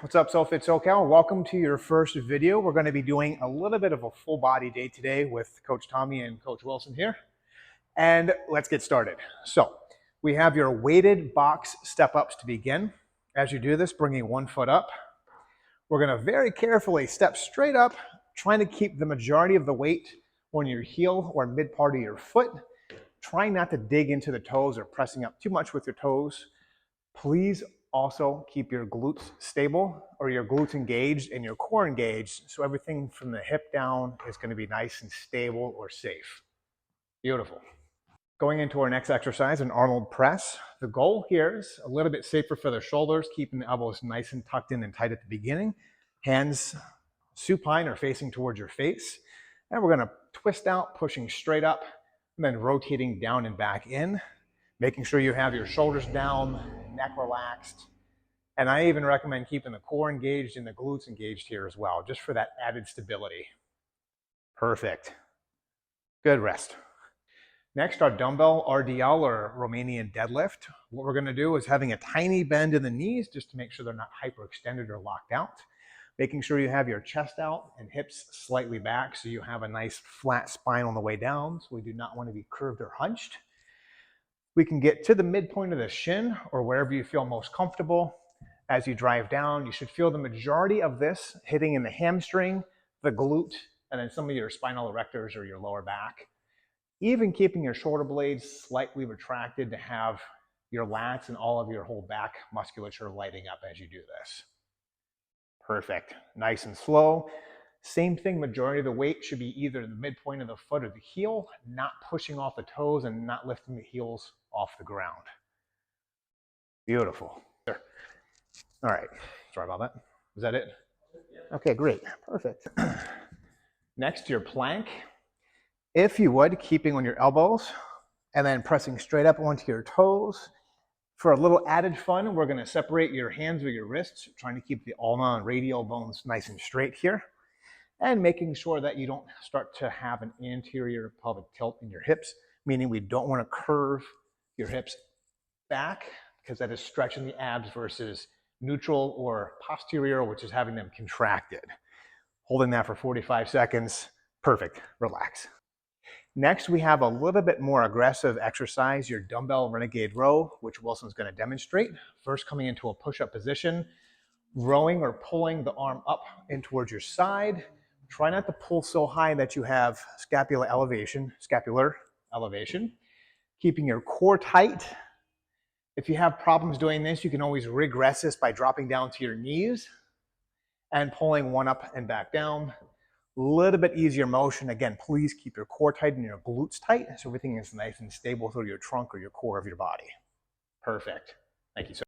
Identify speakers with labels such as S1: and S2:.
S1: What's up, SoFit SoCal? Welcome to your first video. We're going to be doing a little bit of a full body day today with Coach Tommy and Coach Wilson here. And let's get started. So we have your weighted box step ups to begin. As you do this, bringing one foot up. We're going to very carefully step straight up, trying to keep the majority of the weight on your heel or mid part of your foot. Trying not to dig into the toes or pressing up too much with your toes. Please also keep your glutes stable or your glutes engaged and your core engaged, so everything from the hip down is going to be nice and stable or safe. Beautiful. Going into our next exercise, an Arnold press. The goal here is a little bit safer for the shoulders, keeping the elbows nice and tucked in and tight at the beginning. Hands supine or facing towards your face. And we're going to twist out, pushing straight up, and then rotating down and back in. Making sure you have your shoulders down, neck relaxed. And I even recommend keeping the core engaged and the glutes engaged here as well, just for that added stability. Perfect. Good rest. Next, our dumbbell RDL or Romanian deadlift. What we're gonna do is having a tiny bend in the knees just to make sure they're not hyperextended or locked out. Making sure you have your chest out and hips slightly back so you have a nice flat spine on the way down. So we do not want to be curved or hunched. We can get to the midpoint of the shin or wherever you feel most comfortable. As you drive down, you should feel the majority of this hitting in the hamstring, the glute, and then some of your spinal erectors or your lower back. Even keeping your shoulder blades slightly retracted to have your lats and all of your whole back musculature lighting up as you do this. Perfect. Nice and slow. Same thing, majority of the weight should be either the midpoint of the foot or the heel, not pushing off the toes and not lifting the heels off the ground. Beautiful. There. All right. Sorry about that. Is that it? Okay, great. Perfect. Next, your plank. If you would, keeping on your elbows and then pressing straight up onto your toes. For a little added fun, we're going to separate your hands or your wrists, trying to keep the ulna and radial bones nice and straight here. And making sure that you don't start to have an anterior pelvic tilt in your hips, meaning we don't want to curve your hips back because that is stretching the abs versus neutral or posterior, which is having them contracted. Holding that for 45 seconds. Perfect. Relax. Next, we have a little bit more aggressive exercise, your dumbbell renegade row, which Wilson's going to demonstrate. First, coming into a push-up position, rowing or pulling the arm up in towards your side. Try not to pull so high that you have scapular elevation. Keeping your core tight. If you have problems doing this, you can always regress this by dropping down to your knees and pulling one up and back down. A little bit easier motion. Again, please keep your core tight and your glutes tight so everything is nice and stable through your trunk or your core of your body. Perfect. Thank you so much.